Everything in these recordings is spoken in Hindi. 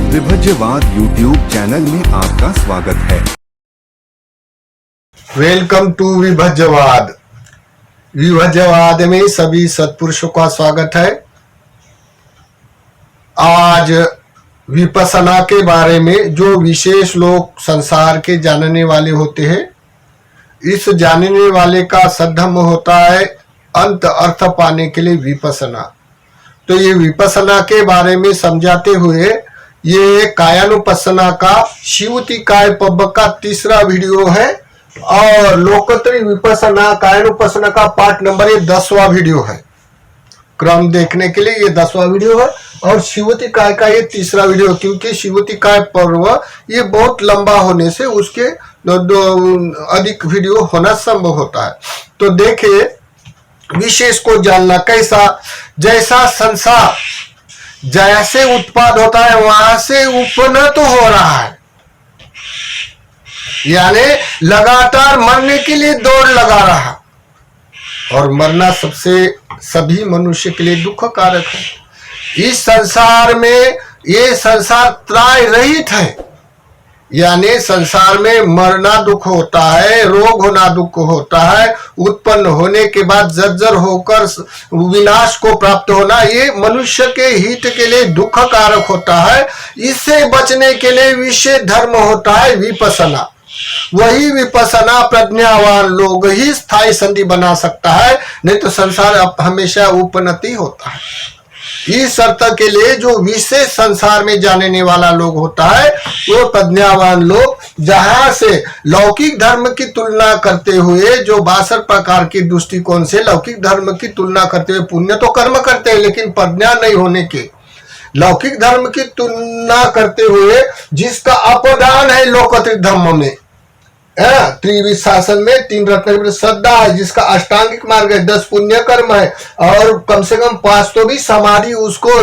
विभज्यवाद यूट्यूब चैनल में आपका स्वागत है। Welcome to विभज्यवाद। विभज्यवाद में सभी सत्पुरुषों का स्वागत है। आज विपश्यना के बारे में जो विशेष लोग संसार के जानने वाले होते हैं, इस जानने वाले का सद्धर्म होता है अंत अर्थ पाने के लिए विपश्यना। तो ये विपश्यना के बारे में समझाते हुए ये कायानुपश्यना का शिवतिकाय पब्ब का तीसरा वीडियो है और लोकोत्तरी विपश्यना कायानुपश्यना का पार्ट नंबर 10वां वीडियो है। क्रम देखने के लिए ये 10वां वीडियो है और शिवतिकाय का ये तीसरा वीडियो, क्योंकि शिवतिकाय पर्व ये बहुत लंबा होने से उसके अधिक वीडियो होना संभव होता है। तो देखिए, विशेष को जानना कैसा, जैसा संसार जैसे उत्पाद होता है वहां से उपनत तो हो रहा है, यानी लगातार मरने के लिए दौड़ लगा रहा, और मरना सभी मनुष्य के लिए दुख कारक है। इस संसार में ये संसार त्राय रहित है, यानी संसार में मरना दुख होता है, रोग होना दुख होता है, उत्पन्न होने के बाद जर्जर होकर विनाश को प्राप्त होना, ये मनुष्य के हित के लिए दुख कारक होता है। इससे बचने के लिए विशेष धर्म होता है विपश्यना। वही विपश्यना प्रज्ञावान लोग ही स्थायी संधि बना सकता है, नहीं तो संसार हमेशा उपनति होता है। इस शर्त के लिए जो विशेष संसार में जानने वाला लोग होता है वो प्रज्ञावान लोग, जहां से लौकिक धर्म की तुलना करते हुए, जो 62 प्रकार के दृष्टिकोण से लौकिक धर्म की तुलना करते हुए पुण्य तो कर्म करते हैं, लेकिन प्रज्ञा नहीं होने के लौकिक धर्म की तुलना करते हुए जिसका अपदान है लोकोत्तरी धर्म में, त्रिविध शासन में 3 रत्न श्रद्धा है, जिसका अष्टांगिक मार्ग है, 10 पुण्य कर्म है और कम से कम 5 तो भी समाधि उसको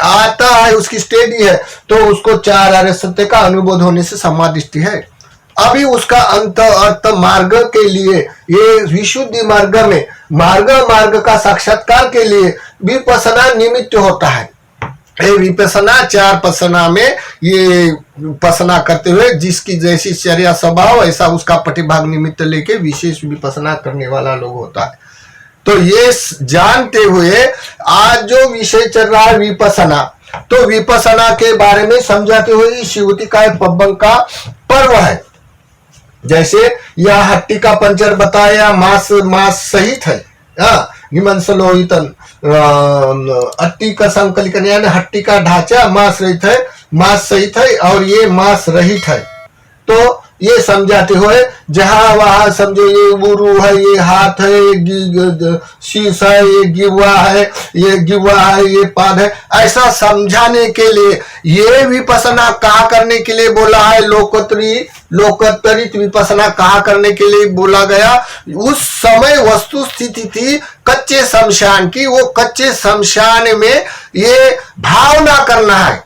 आता है, उसकी स्टेडी है, तो उसको 4 आर्य सत्य का अनुभव होने से समाधिष्टि है। अभी उसका अंत अर्थ मार्ग के लिए, ये विशुद्धि मार्ग में मार्ग का साक्षात्कार के लिए विपश्यना निमित्त होता है। विपश्यना 4 पश्यना में ये पश्यना करते हुए जिसकी जैसी चर्या स्वभाव ऐसा उसका प्रतिभाग निमित्त लेके विशेष विपश्यना करने वाला लोग होता है। तो ये जानते हुए आज जो विषय चल रहा है विपश्यना, तो विपश्यना के बारे में समझाते हुए शिवतिकाय पब्ब का पर्व है। जैसे यह हट्टी का पंचर बताया, मांस सहित है, निमंसलोहितन अट्टी का संकलिकन, यानी हट्टी का ढांचा मांस सहित है और ये मांस रहित है। तो ये समझाते हुए जहां वहां समझो ये गुरु है, ये हाथ है, ये शीश है, ये गिवा है, ये पाद है, ऐसा समझाने के लिए ये विपश्यना कहा करने के लिए बोला है। लोकोत्तरित विपश्यना कहा करने के लिए बोला गया। उस समय वस्तु स्थिति थी कच्चे शमशान की, वो कच्चे शमशान में ये भावना करना है,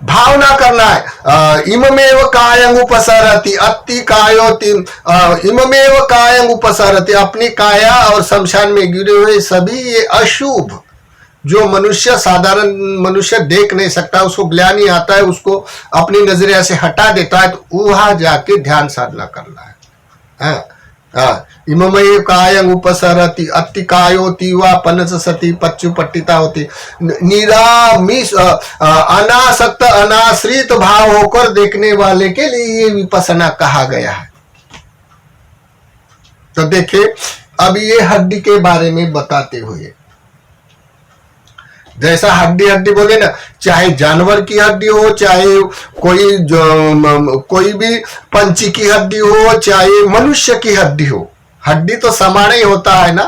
भावना करना है। इममेव कायं उपसरति अति कायोति, इममेव कायं उपसरति, अपनी काया और शमशान में गिरे हुए सभी ये अशुभ जो मनुष्य, साधारण मनुष्य देख नहीं सकता, उसको ग्लानि आता है, उसको अपनी नजरिया से हटा देता है, तो वहां जाके ध्यान साधना करना है। इममेव कायं उपसरति अति कायोति वा पनसति पच्चु पट्टिता होती, निरामिष अनासक्त अनाश्रित भाव होकर देखने वाले के लिए ये विपश्यना कहा गया है। तो देखिए, अब ये हड्डी के बारे में बताते हुए, जैसा हड्डी बोले ना, चाहे जानवर की हड्डी हो, चाहे कोई भी पंछी की हड्डी हो, चाहे मनुष्य की हड्डी हो, हड्डी तो समान ही होता है ना।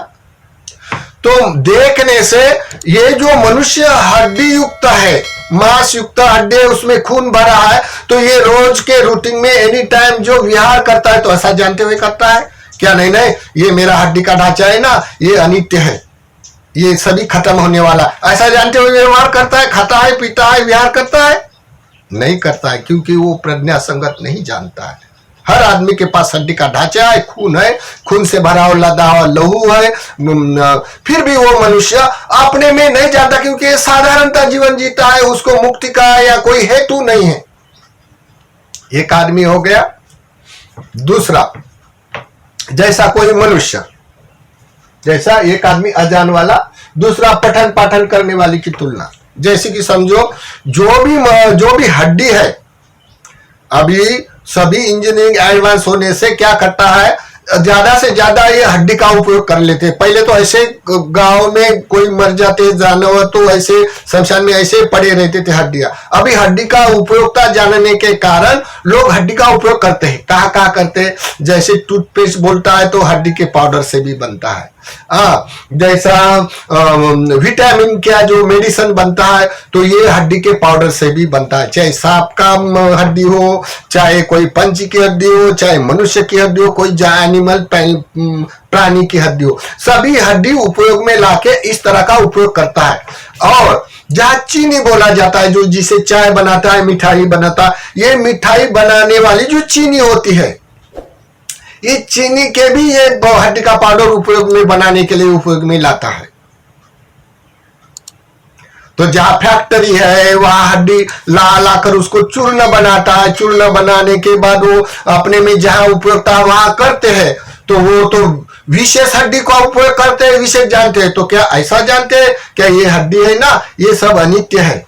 तो देखने से ये जो मनुष्य हड्डी युक्त है, मांस युक्त हड्डी है, उसमें खून भरा है, तो ये रोज के रूटीन में एनी टाइम जो विहार करता है, तो ऐसा जानते हुए करता है क्या? नहीं, ये मेरा हड्डी का ढांचा है ना, ये अनित्य है, ये सभी खत्म होने वाला, ऐसा जानते हुए व्यवहार करता है, खाता है, पीता है, विहार करता है? नहीं करता है, क्योंकि वो प्रज्ञा संगत नहीं जानता है। हर आदमी के पास हड्डी का ढांचा है, खून है, खून से भरा हुआ लदा हुआ लहू है, फिर भी वो मनुष्य अपने में नहीं जानता, क्योंकि साधारणता जीवन जीता है, उसको मुक्ति का या कोई हेतु नहीं है। एक आदमी हो गया। दूसरा, जैसा कोई मनुष्य, जैसा एक आदमी अजान वाला, दूसरा पठन पाठन करने वाली की तुलना। जैसे कि समझो जो भी हड्डी है, अभी सभी इंजीनियरिंग एडवांस होने से क्या करता है, ज्यादा से ज्यादा ये हड्डी का उपयोग कर लेते हैं। पहले तो ऐसे गांव में कोई मर जाते जानवर तो ऐसे शमशान में ऐसे पड़े रहते थे हड्डियां। अभी हड्डी का उपयोगिता जानने के कारण लोग हड्डी का उपयोग करते हैं। कहाँ करते हैं, जैसे टूथपेस्ट बोलता है तो हड्डी के पाउडर से भी बनता है। जैसा विटामिन क्या जो मेडिसिन बनता है तो ये हड्डी के पाउडर से भी बनता है। चाहे सांप का हड्डी हो, चाहे कोई पंछी की हड्डी हो, चाहे मनुष्य की हड्डी हो, कोई एनिमल प्राणी की हड्डी हो, सभी हड्डी उपयोग में लाके इस तरह का उपयोग करता है। और जहां चीनी बोला जाता है, जो जिसे चाय बनाता है, मिठाई बनाता है, ये मिठाई बनाने वाली जो चीनी होती है, ये चीनी के भी ये हड्डी का पाउडर उपयोग में बनाने के लिए उपयोग में लाता है। तो जहां फैक्ट्री है वहां हड्डी लाकर उसको चूर्ण बनाता है। चूर्ण बनाने के बाद वो अपने में जहां उपयोगिता वहां करते हैं, तो वो तो विशेष हड्डी का उपयोग करते हैं, विशेष जानते हैं। तो क्या ऐसा जानते हैं क्या ये हड्डी है ना, ये सब अनित्य है,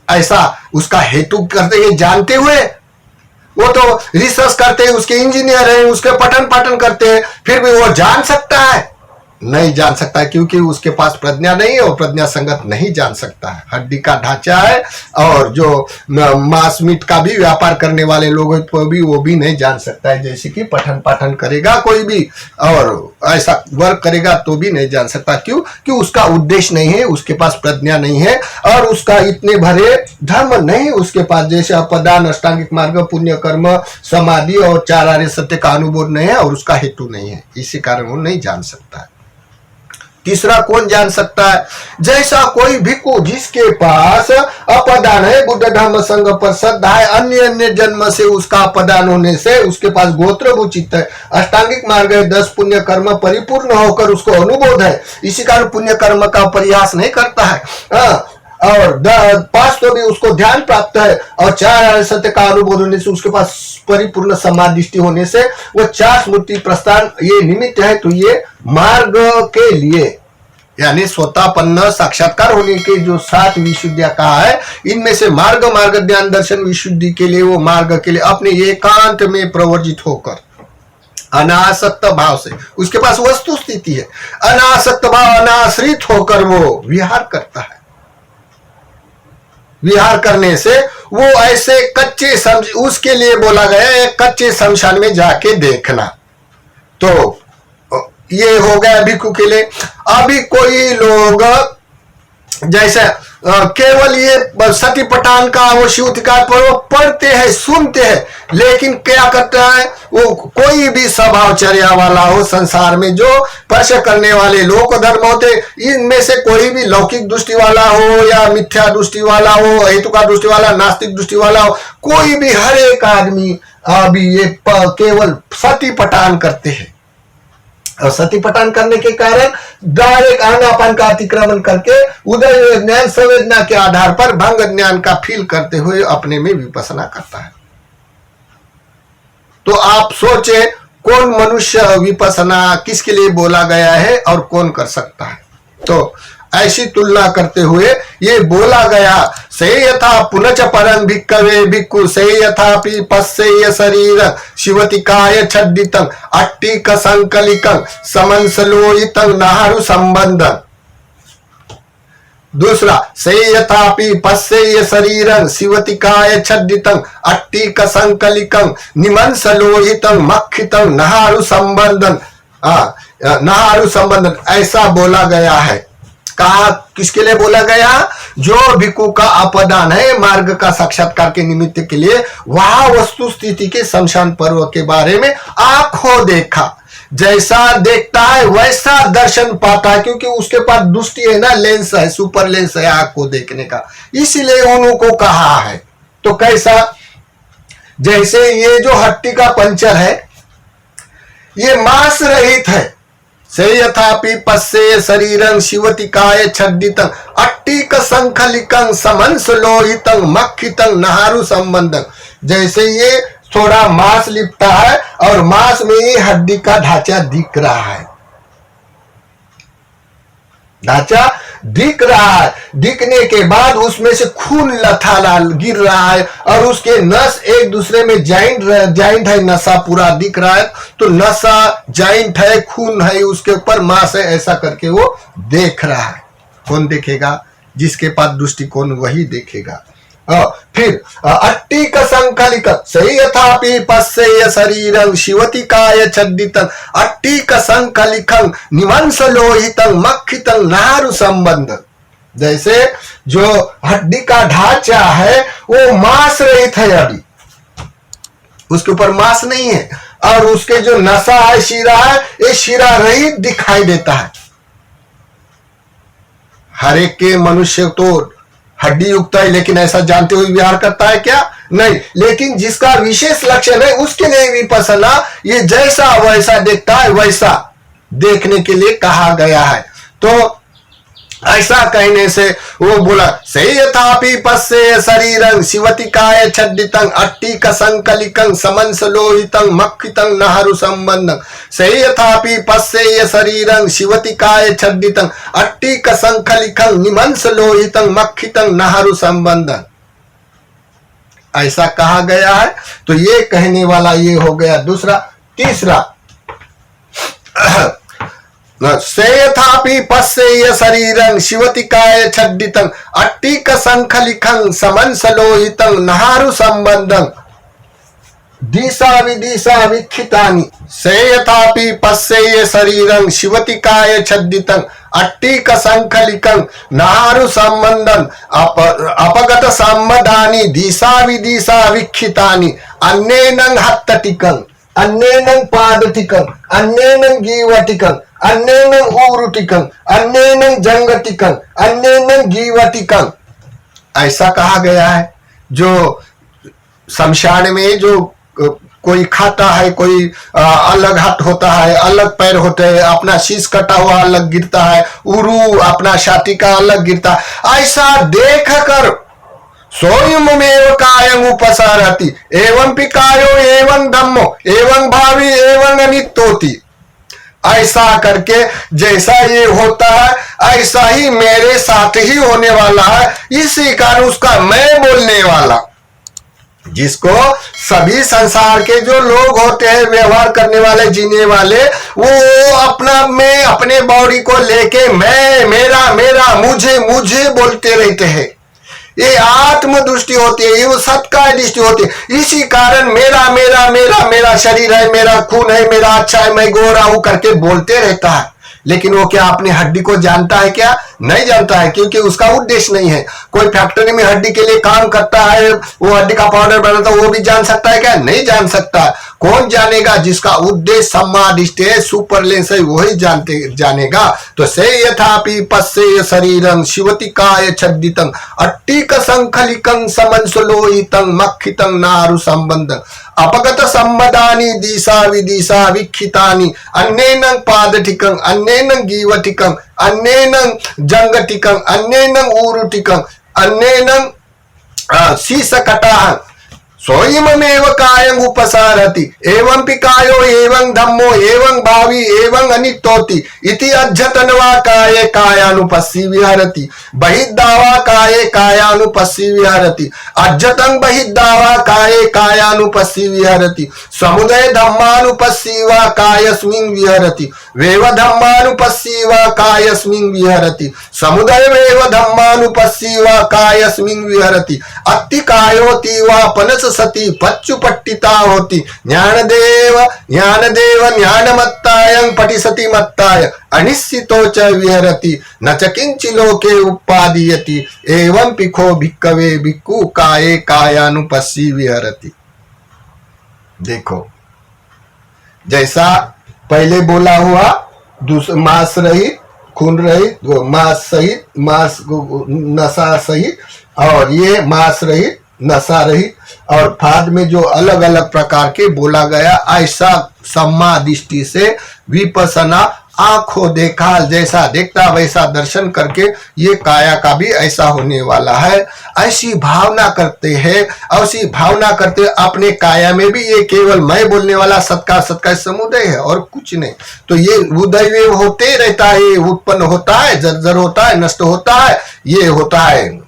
ऐसा उसका हेतु करते हैं जानते हुए? वो तो रिसर्च करते हैं, उसके इंजीनियर हैं, उसके पठन पाठन करते हैं, फिर भी वो जान सकता है? नहीं जान सकता है, क्योंकि उसके पास प्रज्ञा नहीं है, और प्रज्ञा संगत नहीं जान सकता है। हड्डी का ढांचा है, और जो मांस मीट का भी व्यापार करने वाले लोगों को भी वो भी नहीं जान सकता है। जैसे कि पठन पाठन करेगा कोई भी और ऐसा वर्क करेगा तो भी नहीं जान सकता। क्यों? कि उसका उद्देश्य नहीं है, उसके पास प्रज्ञा नहीं है, और उसका इतने भरे धर्म नहीं उसके पास, जैसे अपदान, अष्टांगिक मार्ग, पुण्य कर्म, समाधि और चार आर्य सत्य का अनुभव नहीं है, और उसका हेतु नहीं है, इसी कारण वो नहीं जान सकता है। तीसरा कौन जान सकता है? जैसा कोई भिक्खु जिसके पास अपदान है, बुद्ध धर्म संघ पर श्रद्धा है, अन्य जन्म से उसका अपदान होने से उसके पास गोत्र उचित है, अष्टांगिक मार्ग है, 10 पुण्य कर्म परिपूर्ण होकर उसको अनुभव है, इसी कारण पुण्य कर्म का प्रयास नहीं करता है, और 5 तो भी उसको ध्यान प्राप्त है, और 4 आर्य सत्य का अनुभव होने से उसके पास परिपूर्ण समाधिष्टि होने से वो 4 स्मृति प्रस्थान ये निमित्त है। तो ये मार्ग के लिए, यानी स्वतःपन्न साक्षात्कार होने के जो 7 विशुद्धियां कहा है, इनमें से मार्ग ज्ञान दर्शन विशुद्धि के लिए, वो मार्ग के लिए अपने एकांत में प्रवर्जित होकर अनासक्त भाव से, उसके पास वस्तु स्थिति है, अनासक्त भाव अनाश्रित होकर वो विहार करता है। विहार करने से वो ऐसे कच्चे उसके लिए बोला गया है कच्चे शमशान में जाके देखना। तो ये हो गया भिक्खु के लिए। अभी कोई लोग जैसे केवल ये सती पठान का वो शिवतिकार पर वो पढ़ते हैं, सुनते हैं, लेकिन क्या करता है वो, कोई भी स्वभावचर्या वाला हो, संसार में जो स्पर्श करने वाले लोक धर्म होते, इनमें से कोई भी लौकिक दृष्टि वाला हो या मिथ्या दृष्टि वाला हो, हेतुका दृष्टि वाला, नास्तिक दृष्टि वाला हो, कोई भी हर एक आदमी अभी ये केवल सती पठान करते हैं। और सती पठान करने के कारण डायरेक्ट आनापान का अतिक्रमण करके उदय ज्ञान संवेदना के आधार पर भंग ज्ञान का फील करते हुए अपने में विपස්සना करता है। तो आप सोचे कौन मनुष्य विपස්සना किसके लिए बोला गया है और कौन कर सकता है? तो ऐसी तुलना करते हुए ये बोला गया, से यथा पुनच परं भिक्खवे भिक्खु से यथापि पश्येय शरीर शिवतिकाय छद्दितं अट्टिक संकलिकं समंसलोहितं नाहरु संबंधं। दूसरा, से यथापि पश्येय शरीरं शिवतिकाय छद्दितं अट्टिक संकलिकं निमंसलोहितं मक्खितं नाहरु संबंधं। नाहरु संबंधन ऐसा बोला गया है। कहा किसके लिए बोला गया? जो भिक्खु का अपदान है मार्ग का साक्षात्कार के निमित्त के लिए, वह वस्तु स्थिति के शमशान पर्व के बारे में आंखों देखा, जैसा देखता है वैसा दर्शन पाता है, क्योंकि उसके पास दृष्टि है ना, लेंस है, सुपर लेंस है आंख को देखने का, इसीलिए उन्हों को कहा है। तो कैसा? जैसे ये जो हड्डी का पंचर है ये मांस रहित है। से यथापि पश्ये शरीरं शिवतिकाय छद्दितं अट्टिक संखलिकं समंस लोहितं मक्खितं नहारु संबंधं। जैसे ये थोड़ा मांस लिपटा है और मांस में ये हड्डी का ढांचा दिख रहा है, ढांचा दिख रहा है। दिखने के बाद उसमें से खून लथालाल गिर रहा है और उसके नस एक दूसरे में जॉइंट है, नसा पूरा दिख रहा है। तो नसा जॉइंट है, खून है, उसके ऊपर मांस है, ऐसा करके वो देख रहा है। कौन देखेगा? जिसके पास दृष्टिकोण वही देखेगा। फिर अट्टिक संकलिक सही यथापि पश्ये शरीरं शिवतिकाय छद्दितं अट्टिक संकलिकं निमंस लोहितं मक्खितं नारु संबंध। जैसे जो हड्डी का ढांचा है वो मांस रहित है, अभी उसके ऊपर मांस नहीं है, और उसके जो नसा है, शिरा है, ये शिरा रहित दिखाई देता है। हर एक के मनुष्य तो हड्डी युक्त है, लेकिन ऐसा जानते हुए व्यवहार करता है क्या? नहीं। लेकिन जिसका विशेष लक्षण है उसके लिए विपश्यना ये जैसा वैसा देखता है, वैसा देखने के लिए कहा गया है। तो ऐसा कहने से वो बोला से यथापि पश्ये शरीरं शिवतिकाय छद्दितं अट्टिक संकलिकं समंस लोहितं मक्खितं नहरु संबंधं। से यथापि पश्ये शरीरं शिवतिकाय छद्दितं अट्टिक संकलिकं निमंस लोहितं मक्खितं नहरु संबंधं। ऐसा कहा गया है। तो ये कहने वाला ये हो गया दूसरा। तीसरा से यथापि पश्ये शरीरं शिवतिकाय छद्दितं अट्टिक संखलिकं समंस लोहितं नहारु संबंधं दिशा विदिशा विक्षितानि। से यथापि पश्ये शरीरं शिवतिकाय छद्दितं अट्टिक संखलिकं नहारु संबंधं अपगत संबधानि दिशा विदिशा विक्षितानि अन्येनं हत्तटिकं अन्येनं पादटिकं अन्येनं गीवटिकं अन्येनं ऊरुटिकं अन्येनं जंगटिकं अन्येनं गीवटिकं। ऐसा कहा गया है। जो शमशान में जो कोई खाता है, कोई अलग हाथ होता है, अलग पैर होते हैं, अपना शीश कटा हुआ अलग गिरता है, उरु अपना छाती का अलग गिरता है। ऐसा देख कर सोयमेव कायं उपसारति एवं पिकायो एवं धम्मो एवं भावी एवं अनित्योति। ऐसा करके जैसा ये होता है ऐसा ही मेरे साथ ही होने वाला है। इसी कारण उसका मैं बोलने वाला, जिसको सभी संसार के जो लोग होते हैं व्यवहार करने वाले, जीने वाले, वो अपना में अपने बॉडी को लेके मैं, मेरा, मेरा, मुझे, मुझे बोलते रहते हैं। ये आत्म दृष्टि होती है, ये सत्काय दृष्टि होती है। इसी कारण मेरा, मेरा, मेरा, मेरा शरीर है, मेरा खून है, मेरा अच्छा है, मैं गोरा हूं करके बोलते रहता है। लेकिन वो क्या अपनी हड्डी को जानता है क्या? नहीं जानता है, क्योंकि उसका उद्देश्य नहीं है। कोई फैक्ट्री में हड्डी के लिए काम करता है, वो हड्डी का पाउडर बनाता है, वो भी जान सकता है क्या? नहीं जान सकता। कौन जानेगा? जिसका उद्देश्य समादिष्ट है, सुपरलेंस है, वही जानेगा। तो से यथापि पश्ये शरीरं शिवतिकाय छद्दितं अट्टिक संखलिकं समंस लोहितं मक्खितं नारु संबंधं अपगत संबधानि दिशा विदिशा विक्षितानि अन्येनं पादटिकं अन्येनं गीवटिकं अन्येनं जंगटिकं अन्येनं ऊरुटिकं अन्येनं शीशकटाहं स्वयमेव कायं उपसारति एवं पिकायो एवं धम्मो एवं भावी एवं अनित्योति इति अध्यतनवा काये कायानुपस्सी विहरति बहिद्दावा काये कायानुपस्सी विहरति अध्यतं बहिद्दावा काये कायानुपस्सी विहरति समुदय धम्मानुपस्सी वा कायस्मिन् विहरति वेव धम्मानुपस्सी वा कायस्मिन् विहरति समुदय वेव धम्मानुपस्सी वा कायस्मिन् विहरति अत्ति कायोति वा पनस सती पच्चुपट्टिता होती ज्ञानदेव ज्ञानदेव ज्ञानमत्तायं पठिसति मत्ताय अनिश्चितो च विहरति न च किंचि लोके उपादीयति एवं पिखो भिक्खवे भिक्खु काये कायानुपस्सी विहरति। देखो जैसा पहले बोला हुआ, मांस रहित, खून रहित, मांस सहित, मांस नसा सहित, और ये मांस रहित, नशा रहित और बाद में जो अलग अलग प्रकार के बोला गया, ऐसा सम्मा दृष्टि से विपसना आंखों देखा जैसा देखता वैसा दर्शन करके ये काया का भी ऐसा होने वाला है। ऐसी भावना करते हैं, ऐसी भावना करते अपने काया में भी ये केवल मैं बोलने वाला सत्कार समुदय है और कुछ नहीं। तो ये उदय होते रहता है, उत्पन्न होता है, जर्जर होता है, नष्ट होता है, ये होता है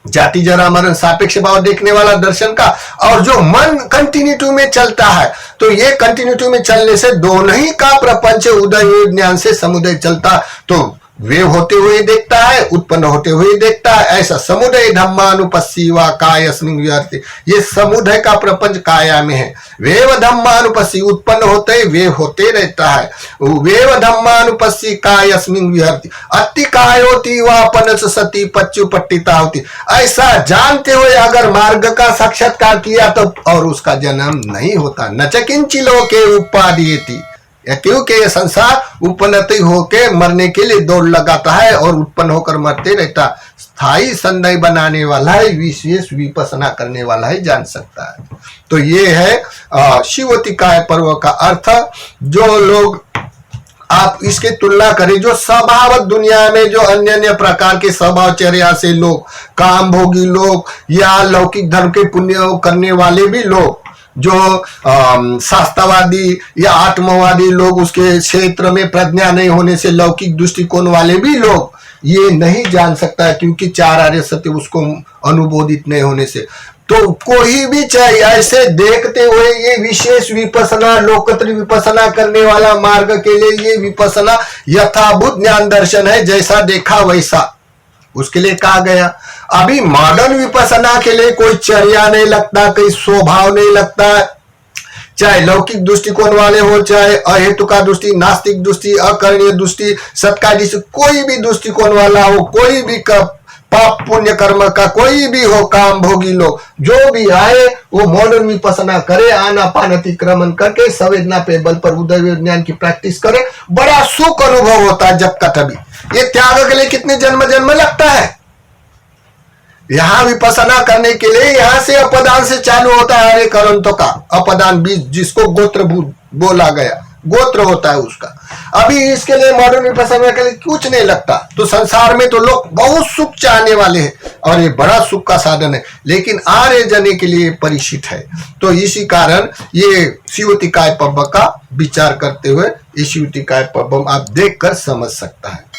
जाति जरा मरण सापेक्ष भाव देखने वाला दर्शन का। और जो मन कंटिन्यूटी में चलता है, तो ये कंटिन्यूटी में चलने से दोनों ही का प्रपंच उदय ज्ञान से समुदय चलता, तो वे होते हुए देखता है, उत्पन्न होते हुए देखता है। ऐसा समुदय धम्मानुपस्सीवा कायस्मिन् विहरति, ये समुदय का प्रपंच काया में है। वेव धम्मानुपस्सी, उत्पन्न होते वे होते रहता है। वेव धम्मानुपस्सी कायस्मिन् विहरति अति कायोति वापन सती पच्चुपट्टिता होती। ऐसा जानते हुए अगर मार्ग का साक्षात्कार किया तो और उसका जन्म नहीं होता। न च किंचि लोके उपादीयति, क्योंकि ये संसार उपनति होके मरने के लिए दौड़ लगाता है और उत्पन्न होकर मरते रहता। स्थायी संदेह बनाने वाला है, विशेष विपसना करने वाला है जान सकता है। तो ये है शिवतिकाय पर्व का अर्थ। जो लोग आप इसके तुलना करें, जो स्वभाव दुनिया में जो अन्य अन्य प्रकार के स्वभावचर्या से लोग, काम भोगी लोग या लौकिक धर्म के पुण्य करने वाले भी लोग, जो शास्त्रवादी या आत्मवादी लोग, उसके क्षेत्र में प्रज्ञा नहीं होने से लौकिक दृष्टिकोण वाले भी लोग ये नहीं जान सकता है, क्योंकि चार आर्य सत्य उसको अनुबोधित नहीं होने से। तो कोई भी चाहे ऐसे देखते हुए ये विशेष विपसना, लोकत्र विपसना करने वाला मार्ग के लिए ये विपसना यथाभूत ज्ञान दर्शन है, जैसा देखा वैसा उसके लिए कहा गया। अभी मॉडर्न विपसना के लिए कोई चर्या नहीं लगता, कोई स्वभाव नहीं लगता, चाहे लौकिक दृष्टिकोण वाले हो, चाहे अहेतु का दृष्टि, नास्तिक दृष्टि, अकरणीय दृष्टि, सत्कार दृष्टि, कोई भी दृष्टिकोण वाला हो, कोई भी पाप पुण्य कर्म का कोई भी हो, काम भोगी लोग जो भी आए वो मॉडर्न विपसना करे, आनापान अतिक्रमण करके संवेदना पे बल पर उदय ज्ञान की प्रैक्टिस करे, बड़ा सुख अनुभव होता है जब का तभी। ये त्याग के लिए कितने जन्म जन्म लगता है। यहां विपसना करने के लिए यहां से अपदान से चालू होता है हरे करंतों का अपदान बीज, जिसको गोत्र बोला गया, गोत्र होता है उसका। अभी इसके लिए मॉडर्न विपसना के लिए कुछ नहीं लगता। तो संसार में तो लोग बहुत सुख चाहने वाले हैं और ये बड़ा सुख का साधन है, लेकिन आर्य जने के लिए परिचित है। तो इसी कारण ये शिवतिकाय पर्व का विचार करते हुए इस शिवतिकाय पर्व आप देखकर समझ सकता है।